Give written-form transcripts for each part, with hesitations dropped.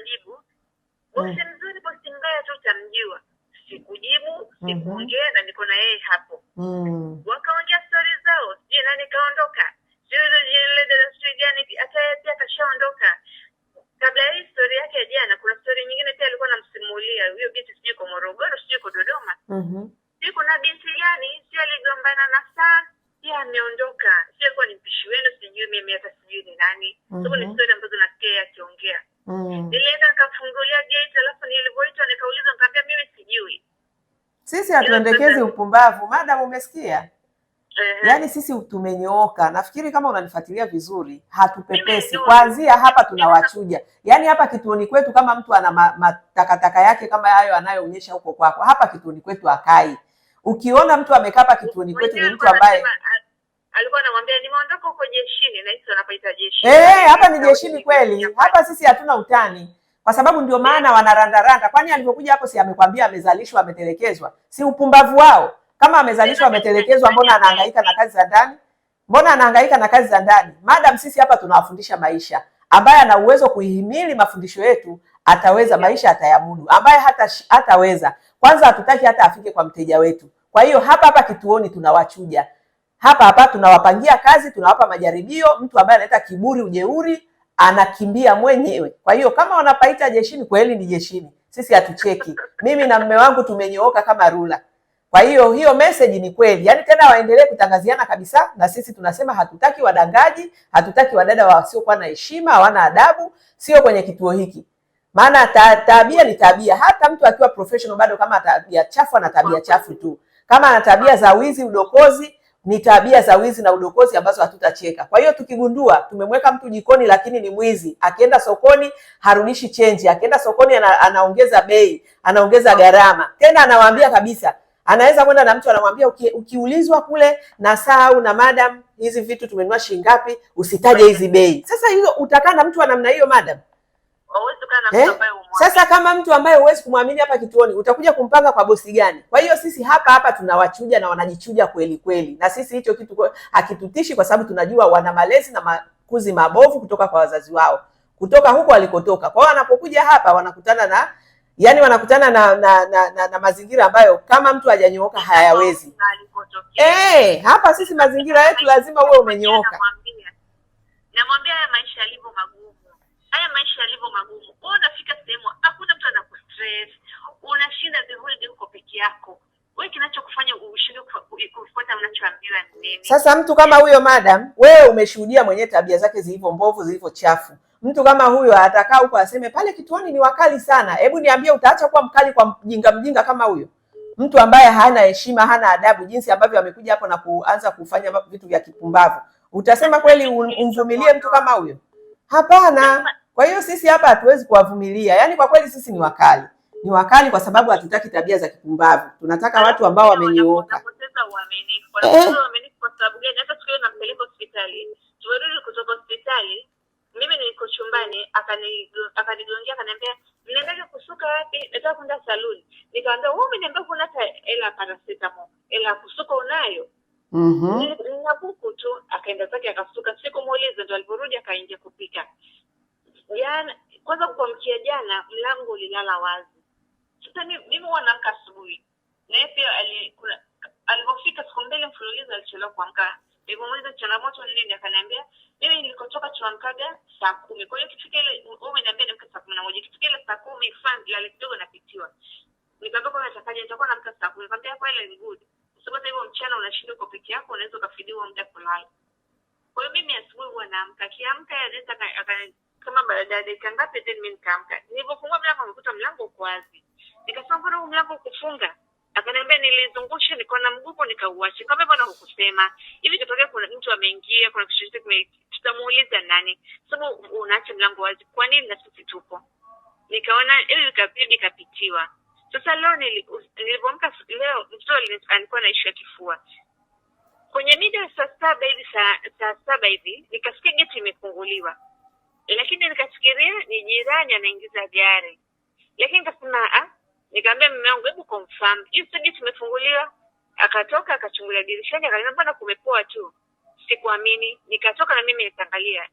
ukamjibu. Bosi mzuri, bosi mbaya tu utamjua. Sikujibu, sikuongea na niko na yeye hapo. Wakaongea story zao, sijui nani kaondoka. Sijui gani hata yeye pia kashaondoka. Kabla ya hii story yake ya jana, kuna story nyingine pia alikuwa anamsimulia. Huyo binti sijui kwa Morogoro, sijui kwa Dodoma. Sijui kuna binti gani, sijui aligombana na saa, pia ameondoka. Sijui kwa ni mpishi wenu, sijui mimi hata sijui ni nani. Sababu ni story ambazo nasikia akiongea. Nilienda nikafungulia gate, alafu nilivyoitwa nikauliza, nikamwambia mimi sijui. Sisi hatuendekezi upumbavu, madam, umesikia? Yaani sisi tumenyooka. Nafikiri kama unanifuatilia vizuri, hatupepesi. Kuanzia hapa tunawachuja. Yaani hapa kituoni kwetu kama mtu ana matakataka yake kama hayo anayoonyesha huko kwako, hapa kituoni kwetu akai. Ukiona mtu amekaa hapa kituoni kwetu ni mtu ambaye alikuwa anamwambia nimeondoka huko jeshini, na hizo anapaita jeshi. Hapa ni jeshini kweli. Hapa sisi hatuna utani. Kwa sababu ndio maana wanarandaranda. Kwani alipokuja hapo si amekwambia amezalishwa, ametelekezwa? Si upumbavu wao. Kama amezalishwa, ametelekezwa, mbona anahangaika na kazi za ndani? Mbona anahangaika na kazi za ndani? Madam, sisi hapa tunawafundisha maisha. Ambaye ana uwezo kuihimili mafundisho yetu, ataweza maisha, atayamudu. Ambaye hataweza, kwanza hatutaki hata afike kwa mteja wetu. Kwa hiyo hapa kituoni tunawachuja. Hapa tunawapangia kazi, tunawapa majaribio. Mtu ambaye analeta kiburi, ujeuri, anakimbia mwenyewe. Kwa hiyo kama wanapaita jeshini, kweli ni jeshini. Sisi hatucheki. Mimi na mume wangu tumenyooka kama rula. Kwa hiyo message ni kweli. Yaani tena waendelee kutangaziana kabisa, na sisi tunasema hatutaki wadangaji, hatutaki wadada wasiokuwa na heshima, hawana adabu, sio kwenye kituo hiki. Maana tabia ni tabia. Hata mtu akiwa professional bado kama tabia chafu ana tabia chafu tu. Kama ana tabia za wizi, udokozi, ni tabia za wizi na udokozi ambazo hatutacheka. Kwa hiyo tukigundua tumemweka mtu jikoni lakini ni mwizi, akienda sokoni harudishi change, akienda sokoni anaongeza bei, anaongeza gharama. Tena anawaambia kabisa, anaweza kwenda na mtu anamwambia ukiulizwa kule na saa au na madam, hizi vitu tumenunua shilingi ngapi, usitaje hizi bei. Sasa hiyo utakaa na mtu wa namna hiyo madam? Sasa kama mtu ambaye huwezi kumwamini hapa kituoni, utakuja kumpanga kwa bosi gani? Kwa hiyo sisi hapa tunawachuja na wanajichuja kweli kweli. Na sisi hicho kitu hakitutishi, kwa sababu tunajua wana malezi na makuzi mabovu kutoka kwa wazazi wao, kutoka huko walikotoka. Kwa hiyo wanapokuja hapa wanakutana na mazingira ambayo kama mtu hajanyooka hayawezi. Hapa sisi mazingira yetu lazima uwe umenyooka. Namwambia haya maisha yalivyo magumu. Haya maisha yalivyo magumu. Wewe unafika sehemu hakuna mtu anakustress. Unashinda the whole day uko peke yako. Wewe kinachokufanya ushinde kufuata mnachoambiwa ni nini? Sasa mtu kama huyo madam, wewe umeshuhudia mwenyewe tabia zake zilivyo mbovu, zilivyo chafu. Mtu kama huyo atakaa huko aseme pale kituoni ni wakali sana. Hebu niambie, utaacha kuwa mkali kwa mjinga kama huyo? Mtu ambaye hana heshima, hana adabu, jinsi ambavyo amekuja hapo na kuanza kufanya vitu vya kipumbavu. Utasema kweli umvumilie mtu kama huyo? Hapana. Kwa hiyo sisi hapa hatuwezi kuwavumilia. Yaani kwa kweli sisi ni wakali. Ni wakali kwa sababu hatutaki tabia za kipumbavu. Tunataka watu ambao wamenyooka. Wanapoteza uaminifu. Wanapoteza uaminifu kwa sababu gani? Hata siku ile nampeleka hospitali. Tumerudi kutoka hospitali. Mimi niko chumbani, akanigongea akaniambia, "Mnaendaje kusuka wapi?" Nataka kwenda saluni. Nikamwambia, "Wewe umeniambia kuna hata hela paracetamol. Hela kusuka unayo?" Ninabuku tu, akaenda zake akasuka. Sikumuuliza, ndo aliporudi akaingia kupika. Jana kwanza kuamkia jana mlango ulilala wazi. Sasa mimi huwa naamka asubuhi. Na yeye pia alipofika siku mbili mfululizo alichelewa kuamka. Nilimuuliza changamoto ni nini, akaniambia mimi nilikotoka tuamkaga saa 10. Kwa hiyo kifika ile wewe umeniambia nimka saa 11. Kifika ile saa 10 fund lale kidogo napitiwa. Nikamwambia kwa natakaje, nitakuwa namka saa 10. Nikamwambia kwa ile ni good. Sababu hivyo mchana unashinda kwa peke yako, unaweza ukafidiwa muda kulala. Kwa hiyo mimi asubuhi huwa naamka. Kiamka anaweza kama baada ya dakika ngapi tena mimi nikaamka. Nilipofungua mlango nikuta mlango uko wazi. Nikasema mbona huu mlango kufunga? Akaniambia nilizungusha nikaona mguu nikauacha. Kama mbona hukusema? Hivi kitokea kuna mtu ameingia, kuna kitu chochote tutamuuliza nani? Sababu unaacha mlango wazi. Kwa nini na sisi tupo? Nikaona hivi kapidi kapitiwa. Sasa leo nilipoamka leo mtoto alikuwa na issue ya kifua. Kwenye mida saa 7 hivi nikasikia geti imefunguliwa. Lakini nikafikiria ni jirani anaingiza gari. Lakini nikasema nikamwambia mume wangu hebu confirm. Hiyo geti imefunguliwa. Akatoka akachungulia dirishani akaniambia mbona kumepoa tu. Sikuamini. Nikatoka na mimi nikaangalia.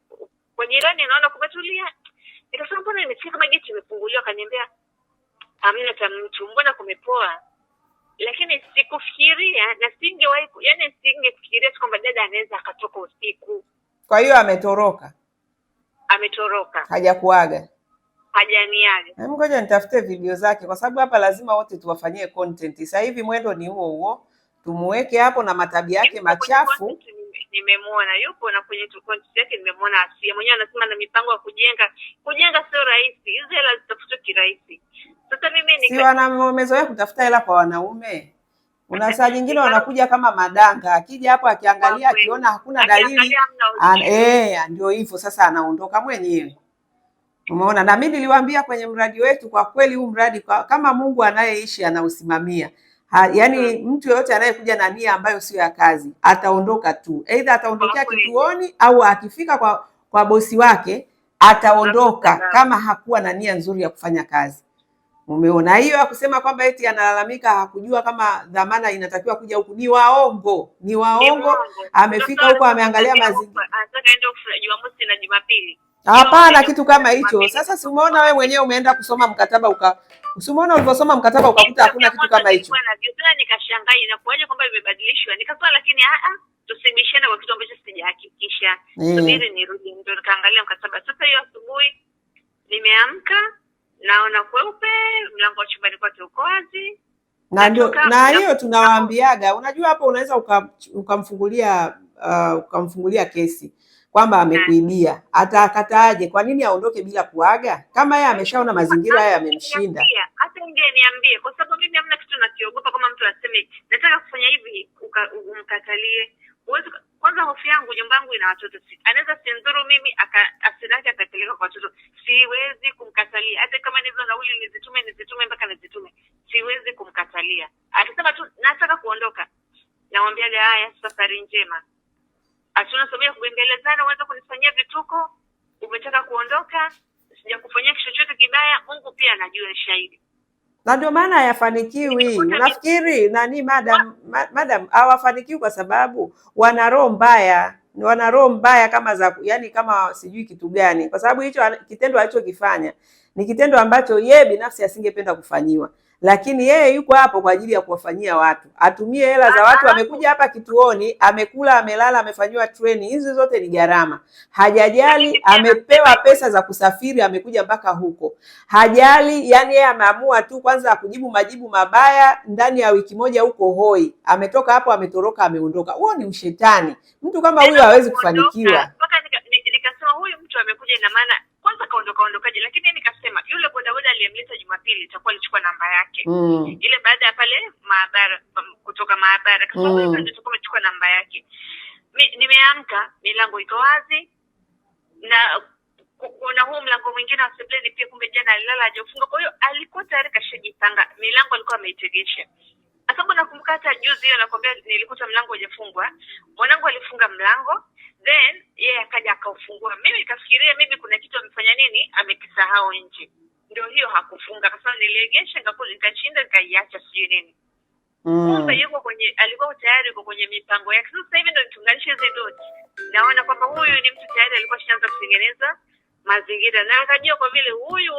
Kwa jirani naona kumetulia. Nikasema mbona nimesikia kama geti imefunguliwa. hamna hata mtu, mbona kumepoa? Lakini sikufikiria na singewahi, yani singefikiria kwamba dada anaweza akatoka usiku. Kwa hiyo ametoroka? Ametoroka, hajakuaga? Hajaniaga. Ngoja nitafute video zake, kwa sababu hapa lazima wote tuwafanyie content. Sasa hivi mwendo ni huo huo, tumuweke hapo na matabia yake machafu. Nimemwona yupo na kwenye content yake nimemwona Asia mwenyewe anasema na mipango ya kujenga sio rahisi, hizo hela zitafutwa kirahisi. Sasa mimi si wamezoea kutafuta hela kwa wanaume. Kuna saa nyingine wanakuja kama madanga, akija hapo akiangalia akiona hakuna dalili ndio hivyo sasa anaondoka mwenyewe. Umeona, na mimi niliwaambia kwenye mradi wetu, kwa kweli huu mradi kama Mungu anayeishi anausimamia. Yaani mtu yoyote anayekuja na nia ambayo sio ya kazi ataondoka tu, aidha ataondokea kituoni au akifika kwa bosi wake ataondoka kama hakuwa na nia nzuri ya kufanya kazi. Umeona, hiyo ya kusema kwamba eti analalamika hakujua kama dhamana inatakiwa kuja huku, ni waongo. Amefika huko ameangalia mazingira, anataka aende Jumamosi na Jumapili. Hapana kitu kama hicho. Sasa si umeona wewe mwenyewe umeenda kusoma mkataba usimuona ulivyosoma mkataba ukakuta hakuna kitu kama hicho. Nikashangaa inakuwaje kwamba imebadilishwa. Nikasema lakini tusibishane kwa kitu ambacho sijahakikisha. Subiri nirudi ndio nikaangalia mkataba. Sasa hiyo asubuhi nimeamka naona kweupe mlango wa chumbani kwake uko wazi. Na hiyo tunawaambiaga, unajua hapo unaweza ukamfungulia kesi kwamba amekuibia. Atakataaje? Kwa nini aondoke bila kuaga kama yeye ameshaona mazingira haya yamemshinda? Hata niambie, kwa sababu mimi hamna kitu nakiogopa kama mtu aseme nataka kufanya hivi umkatalie. Kwanza hofu yangu, nyumba yangu ina watoto 6. Anaweza sinzuru mimi asira yake akapeleka kwa watoto. Siwezi kumkatalia. Hata kama nizo nauli nizitume mpaka nizitume. Siwezi kumkatalia. Akisema tu nataka kuondoka, namwambia haya, safari njema. Hatuna sababu ya kuendelezana, uanze kunifanyia vituko. Umetaka kuondoka, sijakufanyia kitu chochote kibaya, Mungu pia anajua, ni shahidi. Na ndio maana hayafanikiwi. Unafikiri nani madam hawafanikiwi kwa sababu wana roho mbaya kama za kama sijui kitu gani, kwa sababu hicho kitendo alichokifanya ni kitendo ambacho yeye binafsi asingependa kufanyiwa, lakini yeye yuko hapo kwa ajili ya kuwafanyia watu, atumie hela za watu. Amekuja hapa kituoni, amekula, amelala, amefanyiwa training, hizo zote ni gharama. Hajajali, amepewa pesa za kusafiri, amekuja mpaka huko, hajali. Yani yeye ameamua tu kwanza kujibu majibu mabaya, ndani ya wiki moja huko hoi, ametoka hapo, ametoroka, ameondoka. Huo ni ushetani. Mtu kama huyo hawezi kufanikiwa. Nikasema huyu mtu amekuja, ina maana kwanza kaondokaje? Lakini nikasema yule bodaboda aliyemleta Jumapili itakuwa alichukua namba yake ile baada ya pale maabara, kutoka maabara, kwa sababu ndio itakuwa amechukua namba yake. Nimeamka, milango iko wazi, na kuna huu mlango mwingine wa sebleni pia, kumbe jana alilala hajafunga. Kwa hiyo alikuwa tayari kashajipanga, milango alikuwa ameitegesha. Sababu nakumbuka hata juzi hiyo nakwambia, nilikuta mlango hujafungwa, mwanangu alifunga mlango, then yeye akaja akaufungua. Mimi nikafikiria maybe kuna kitu amefanya nini, amekisahau nje, ndio hiyo hakufunga. Kwa sababu niliegesha, nikachinda, nikaiacha sijui nini. Kumbe alikuwa tayari yuko kwenye mipango yake. Sasa hivi ndio nitunganishe hizo dots, naona kwamba huyu ni mtu tayari alikuwa shaanza kutengeneza mazingira, na akajua kwa vile huyu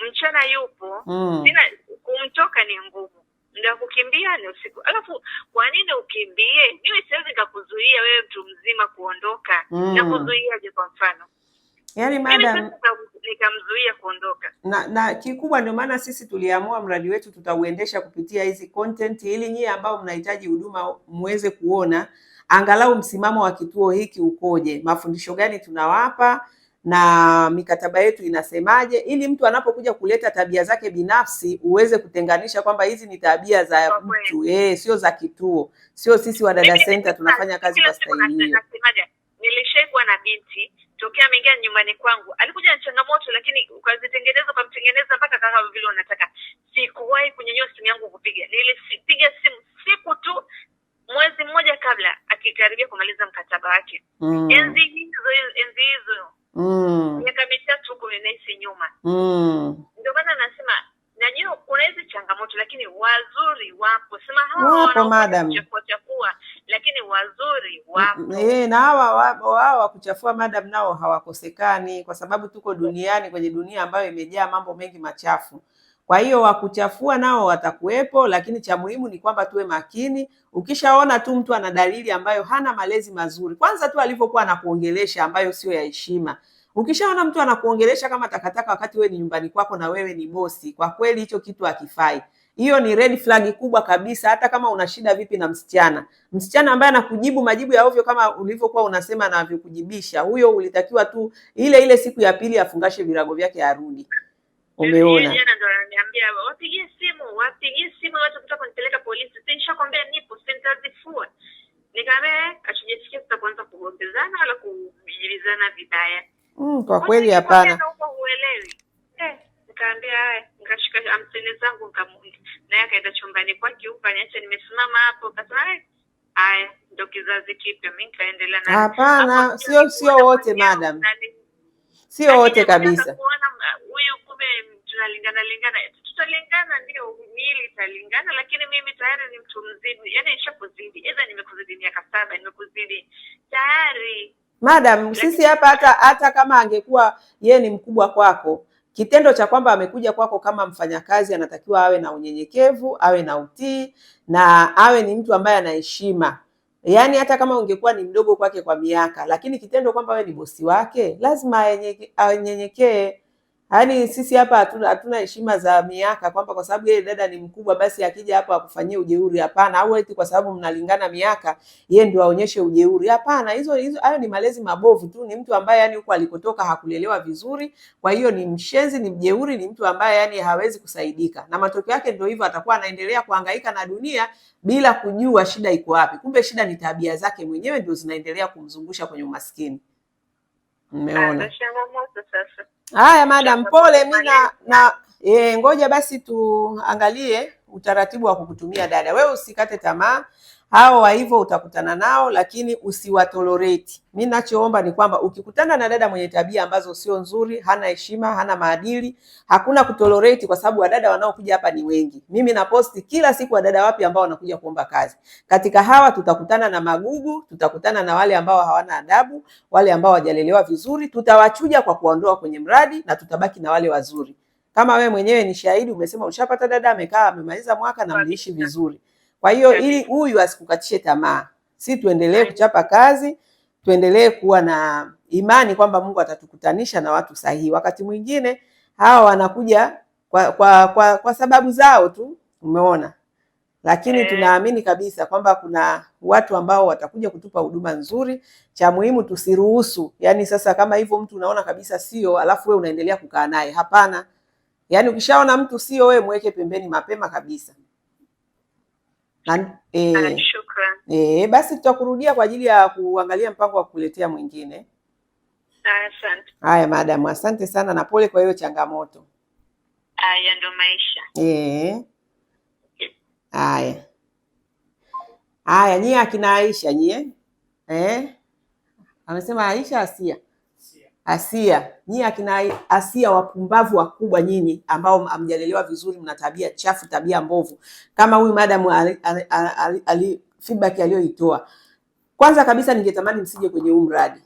mchana yupo, sina kumtoka ni ngumu, ndio kukimbia ni usiku. Alafu kwa nini ukimbie? Mimi siwezi nikakuzuia wewe mtu mzima kuondoka. Na kuzuiaje? Kwa mfano, yani madam, nikamzuia kuondoka. Na kikubwa ndio maana sisi tuliamua mradi wetu tutauendesha kupitia hizi content, ili nyie ambao mnahitaji huduma muweze kuona angalau msimamo wa kituo hiki ukoje, mafundisho gani tunawapa na mikataba yetu inasemaje, ili mtu anapokuja kuleta tabia zake binafsi uweze kutenganisha kwamba hizi ni tabia za mtu, sio za kituo. Sio sisi wa Dada Center tunafanya kazi kwa staili hiyo. Nilishaikuwa na binti tokea ameingia nyumbani kwangu, alikuja na changamoto, lakini ukamtengeneza mpaka kama vile unataka. Sikuwahi kunyanyua simu yangu kupiga. Nilipiga simu siku tu mwezi mmoja kabla akikaribia kumaliza mkataba wake. Enzi hizo miaka 3 huko ninaisi nyuma. Ndio maana nasema najua kuna hizi changamoto, lakini wazuri wapo. Sema wapo madam, chafua, lakini wazuri wapo. Na hawa wa kuchafua madam nao hawakosekani, kwa sababu tuko duniani, kwenye dunia ambayo imejaa mambo mengi machafu. Kwa hiyo wakuchafua nao watakuwepo, lakini cha muhimu ni kwamba tuwe makini. Ukishaona tu mtu ana dalili ambayo hana malezi mazuri, kwanza tu alivyokuwa anakuongelesha ambayo sio ya heshima. Ukishaona mtu anakuongelesha kama takataka wakati wewe ni nyumbani kwako na wewe ni bosi, kwa kweli hicho kitu hakifai. Hiyo ni red flag kubwa kabisa. Hata kama una shida vipi na msichana ambaye anakujibu majibu ya ovyo kama ulivyokuwa unasema na anavyokujibisha, huyo ulitakiwa tu ile siku ya pili afungashe virago vyake arudi. Umeona? Jana ndo ananiambia wapigie simu watu kutaka kunipeleka polisi. Nishakwambia nipo sentazifua. Nikamwambia achujisikia tutaanza kugombezana wala kujibizana vibaya. Kwa kweli hapana. Huelewi. Nikaambia haya, nikashika 50 zangu nikamulia. Naye akaenda chumbani kwake huko aniacha nimesimama hapo. Kasema haya ndo kizazi kipya, mimi nikaendelea na. Hapana, sio wote madam. Sio wote kabisa. Huyu kumbe tunalingana, tutalingana, ndio miili italingana, lakini mimi tayari ni mtu mzidi, yani nishakuzidi, aidha nimekuzidi miaka 7, nimekuzidi tayari. Madam, sisi hapa hata kama angekuwa yeye ni mkubwa kwako, kitendo cha kwamba amekuja kwako kama mfanyakazi, anatakiwa awe na unyenyekevu, awe na utii, na awe ni mtu ambaye ana heshima. Yaani hata kama ungekuwa ni mdogo kwake kwa miaka, lakini kitendo kwamba wewe ni bosi wake, lazima anyenyekee. Yaani sisi hapa hatuna heshima za miaka, kwamba kwa sababu yeye dada ni mkubwa basi akija hapa akufanyie ujeuri. Hapana. Au eti kwa sababu mnalingana miaka yeye ndio aonyeshe ujeuri. Hapana. Hizo hayo ni malezi mabovu tu. Ni mtu ambaye yani huko alikotoka hakulelewa vizuri, kwa hiyo ni mshenzi, ni mjeuri, ni mtu ambaye yani hawezi kusaidika, na matokeo yake ndio hivyo, atakuwa anaendelea kuhangaika na dunia bila kujua shida iko wapi. Kumbe shida ni tabia zake mwenyewe ndio zinaendelea kumzungusha kwenye umaskini. Umeona? Haya madam, pole. Mimi ngoja basi tuangalie utaratibu wa kukutumia dada. Wewe usikate tamaa, hao wa hivyo utakutana nao, lakini usiwatolerate. Mimi ninachoomba ni kwamba ukikutana na dada mwenye tabia ambazo sio nzuri, hana heshima, hana maadili, hakuna kutolerate, kwa sababu wadada wanaokuja hapa ni wengi. Mimi naposti kila siku wadada wapi ambao wanakuja kuomba kazi. Katika hawa tutakutana na magugu, tutakutana na wale ambao hawana adabu, wale ambao hawajalelewa vizuri, tutawachuja kwa kuondoa kwenye mradi, na tutabaki na wale wazuri. Kama wewe mwenyewe ni shahidi, umesema ushapata dada amekaa amemaliza mwaka na mliishi vizuri. Kwa hiyo ili huyu asikukatishe tamaa, si tuendelee kuchapa kazi, tuendelee kuwa na imani kwamba Mungu atatukutanisha na watu sahihi. Wakati mwingine hawa wanakuja kwa sababu zao tu, umeona, lakini tunaamini kabisa kwamba kuna watu ambao watakuja kutupa huduma nzuri. Cha muhimu tusiruhusu, yani sasa kama hivyo mtu unaona kabisa sio, alafu wewe unaendelea kukaa naye. Hapana. Yani ukishaona mtu sio, wewe mweke pembeni mapema kabisa. Basi tutakurudia kwa ajili ya kuangalia mpango wa kukuletea mwingine. Asante. Haya madam, asante sana na pole kwa hiyo changamoto. Haya ndo maisha. Haya nyie akina Aisha nyie. Amesema Aisha Asia. Nyie akina Asia wapumbavu wakubwa nyinyi ambao hamjalelewa vizuri, mna tabia chafu, tabia mbovu. Kama huyu madam feedback aliyoitoa. Kwanza kabisa ningetamani msije kwenye huu mradi.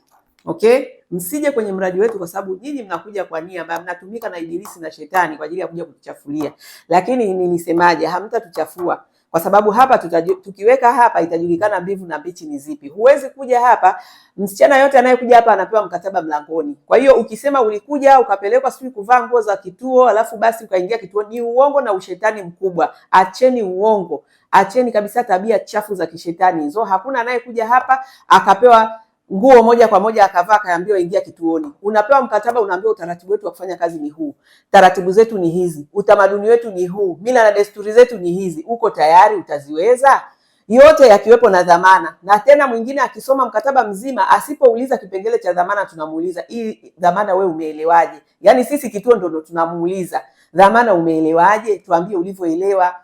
Okay? Msije kwenye mradi wetu, kwa sababu nyinyi mnakuja kwa nia ambayo mnatumika na ibilisi na shetani kwa ajili ya kuja kutuchafulia. Lakini nilisemaje, hamtatuchafua. Kwa sababu hapa tukiweka hapa itajulikana mbivu na mbichi ni zipi. Huwezi kuja hapa, msichana yote anayekuja hapa anapewa mkataba mlangoni. Kwa hiyo ukisema ulikuja ukapelekwa sijui kuvaa nguo za kituo alafu basi ukaingia kituo, ni uongo na ushetani mkubwa. Acheni uongo. Acheni kabisa tabia chafu za kishetani hizo. Hakuna anayekuja hapa akapewa nguo moja kwa moja akavaa akaambiwa ingia kituoni. Unapewa mkataba, unaambiwa utaratibu wetu wa kufanya kazi ni huu. Taratibu zetu ni hizi. Utamaduni wetu ni huu. Mila na desturi zetu ni hizi. Uko tayari? Utaziweza? Yote yakiwepo na dhamana. Na tena mwingine akisoma mkataba mzima asipouliza kipengele cha dhamana, tunamuuliza, hii dhamana wewe umeelewaje? Yaani sisi kituo ndio tunamuuliza, dhamana umeelewaje? Tuambie ulivyoelewa.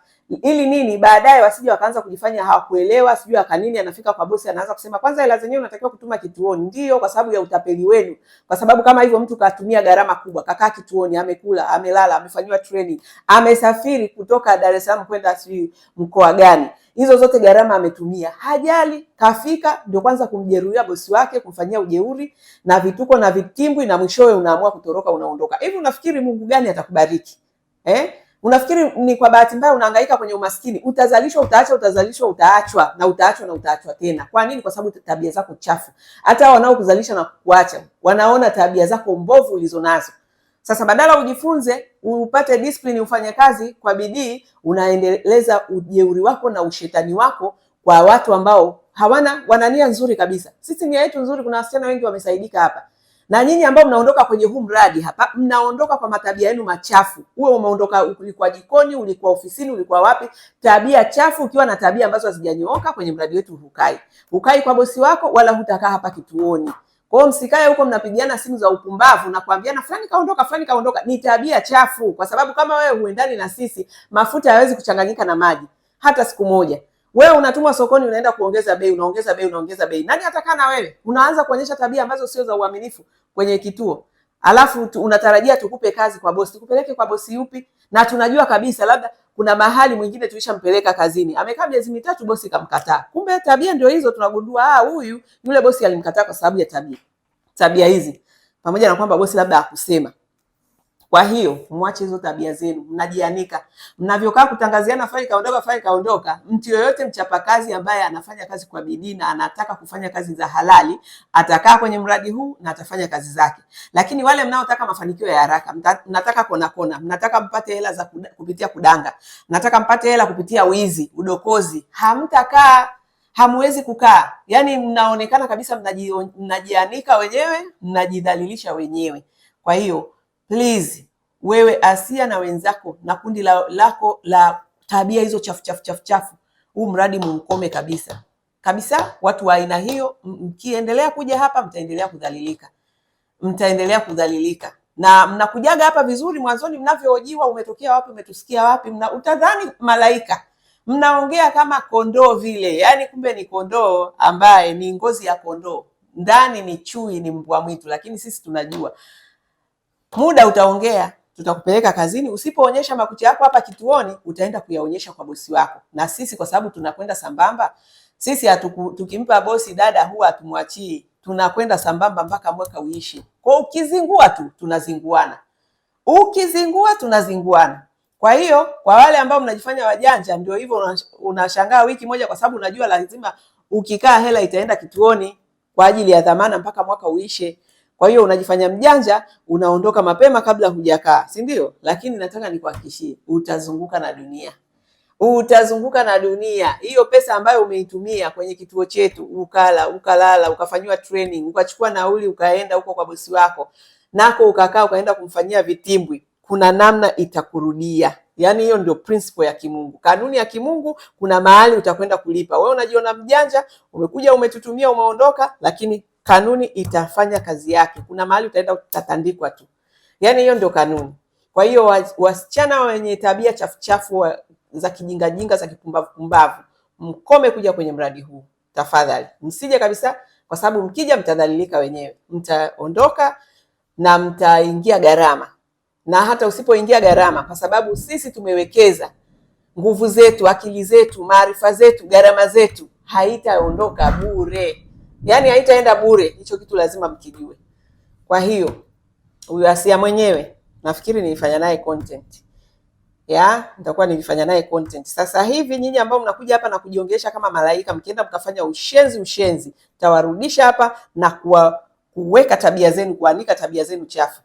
Ili nini? Baadaye wasije wakaanza kujifanya hawakuelewa, sijui akanini, anafika kwa bosi anaanza kusema kwanza hela zenyewe unatakiwa kutuma kituoni. Ndio, kwa sababu ya utapeli wenu. Kwa sababu kama hivyo mtu katumia gharama kubwa, kakaa kituoni, amekula, amelala, amefanywa training, amesafiri kutoka Dar es Salaam kwenda sijui mkoa gani. Hizo zote gharama ametumia. Hajali, kafika ndio kwanza kumjeruhia bosi wake, kumfanyia ujeuri na vituko na vitimbwi, na mwishowe unaamua kutoroka, unaondoka. Hivi unafikiri Mungu gani atakubariki? Unafikiri ni kwa bahati mbaya unahangaika kwenye umaskini? Utazalishwa, utaacha, utazalishwa, utaachwa, na utaachwa na utaachwa tena. Kwa nini? Kwa sababu tabia zako chafu. Hata wanaokuzalisha na kuacha wanaona tabia zako mbovu ulizonazo. Sasa badala ujifunze, upate discipline, ufanye kazi kwa bidii, unaendeleza ujeuri wako na ushetani wako kwa watu ambao wana nia nzuri kabisa. Sisi nia yetu nzuri, kuna wasichana wengi wamesaidika hapa. Na nyinyi ambao mnaondoka kwenye huu mradi hapa, mnaondoka kwa matabia yenu machafu. Uwe umeondoka, ulikuwa jikoni, ulikuwa ofisini, ulikuwa wapi, tabia chafu. Ukiwa na tabia ambazo hazijanyooka, kwenye mradi wetu hukai kwa bosi wako, wala hutakaa hapa kituoni. Kwa hiyo msikae huko mnapigiana simu za upumbavu na kuambiana fulani kaondoka, fulani kaondoka. Ni tabia chafu, kwa sababu kama wewe huendani na sisi, mafuta hayawezi kuchanganyika na maji hata siku moja. Wewe unatumwa sokoni, unaenda kuongeza bei, unaongeza bei. Nani atakaa na wewe? Unaanza kuonyesha tabia ambazo sio za uaminifu kwenye kituo. Alafu unatarajia tukupe kazi kwa bosi. Tukupeleke kwa bosi yupi? Na tunajua kabisa labda kuna mahali mwingine tulishampeleka kazini. Amekaa miezi mitatu, bosi kamkataa. Kumbe tabia ndio hizo, tunagundua huyu yule bosi alimkataa kwa sababu ya tabia hizi. Pamoja na kwamba bosi labda hakusema. Kwa hiyo mwache hizo tabia zenu, mnajianika. Mnavyokaa kutangaziana fai kaondoka, mtu yoyote mchapakazi ambaye anafanya kazi kwa bidii na anataka kufanya kazi za halali, atakaa kwenye mradi huu na atafanya kazi zake. Lakini wale mnaotaka mafanikio ya haraka, mnataka kona, mnataka mpate hela za kupitia kudanga, mnataka mpate hela kupitia wizi, udokozi, hamtakaa, hamwezi kukaa. Yaani mnaonekana kabisa mnajianika wenyewe, mnajidhalilisha wenyewe. Kwa hiyo please, wewe Asia na wenzako na kundi lako la tabia hizo chafu, huu mradi mukome kabisa. Watu wa aina hiyo mkiendelea kuja hapa mtaendelea kudhalilika. Na mnakujaga hapa vizuri mwanzoni, mnavyohojiwa, umetokea wapi, umetusikia wapi, utadhani malaika. Mnaongea kama kondoo vile, yaani kumbe ni kondoo ambaye ni ngozi ya kondoo, ndani ni chui, ni mbwa mwitu. Lakini sisi tunajua muda utaongea, tutakupeleka kazini. Usipoonyesha makucha yako hapa kituoni, utaenda kuyaonyesha kwa bosi wako. Na sisi kwa sababu tunakwenda sambamba, sisi tukimpa bosi dada huwa hatumwachii, tunakwenda sambamba mpaka mwaka uishi. Kwa ukizingua tu tunazinguana, tunazinguana. Kwa hiyo kwa wale ambao mnajifanya wajanja, ndio hivyo, unashangaa wiki moja, kwa sababu unajua lazima ukikaa hela itaenda kituoni kwa ajili ya dhamana mpaka mwaka uishe. Kwa hiyo unajifanya mjanja, unaondoka mapema kabla hujakaa, si ndio? Lakini nataka nikuhakikishie, utazunguka na dunia. Hiyo pesa ambayo umeitumia kwenye kituo chetu, ukalala, ukafanywa training, ukachukua nauli, ukaenda huko kwa bosi wako, nako ukakaa, ukaenda kumfanyia vitimbwi, kuna namna itakurudia. Yaani hiyo ndio principle ya kimungu, kanuni ya kimungu. Kuna mahali utakwenda kulipa. Wewe unajiona mjanja, umekuja, umetutumia, umeondoka, lakini kanuni itafanya kazi yake. Kuna mahali utaenda utatandikwa tu. Yaani hiyo ndio kanuni. Kwa hiyo wasichana wenye tabia chafu za kijingajinga, za kipumbavu, mkome kuja kwenye mradi huu. Tafadhali msije kabisa, kwa sababu mkija mtadhalilika wenyewe. Mtaondoka na mtaingia gharama. Na hata usipoingia gharama, kwa sababu sisi tumewekeza nguvu zetu, akili zetu, maarifa zetu, gharama zetu, haitaondoka bure. Yaani haitaenda bure. Hicho kitu lazima mkijue. Kwa hiyo huyu Asia mwenyewe nafikiri nilifanya naye content. Nitakuwa nilifanya naye content. Sasa hivi nyinyi ambao mnakuja hapa na kujiongesha kama malaika, mkienda mkafanya ushenzi, tawarudisha hapa na kuweka tabia zenu, kuanika tabia zenu chafu.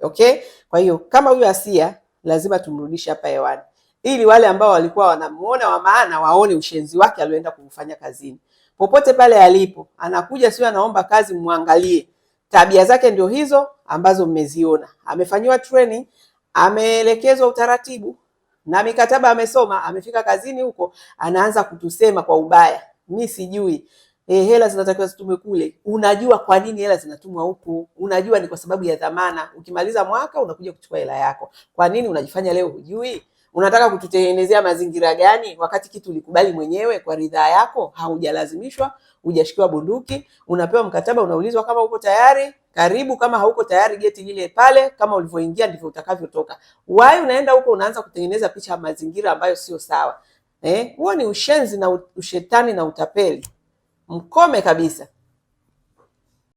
Okay? Kwa hiyo kama huyu Asia lazima tumrudishe hapa hewani, ili wale ambao walikuwa wanamuona wa maana waone ushenzi wake alioenda kumfanya kazini. Popote pale alipo, anakuja sio anaomba kazi, muangalie. Tabia zake ndio hizo ambazo mmeziona. Amefanywa training, ameelekezwa utaratibu na mikataba amesoma, amefika kazini huko anaanza kutusema kwa ubaya. Mimi sijui hela zinatakiwa zitumwe kule. Unajua kwa nini hela zinatumwa huku? Unajua ni kwa sababu ya dhamana. Ukimaliza mwaka unakuja kuchukua hela yako. Kwa nini unajifanya leo hujui? Unataka kututengenezea mazingira gani wakati kitu ulikubali mwenyewe kwa ridhaa yako? Haujalazimishwa, hujashikiwa bunduki, unapewa mkataba, unaulizwa kama uko tayari, karibu. Kama hauko tayari, geti lile pale, kama ulivyoingia ndivyo utakavyotoka. Why unaenda huko unaanza kutengeneza picha ya mazingira ambayo sio sawa? Huo ni ushenzi na ushetani na utapeli. Mkome kabisa.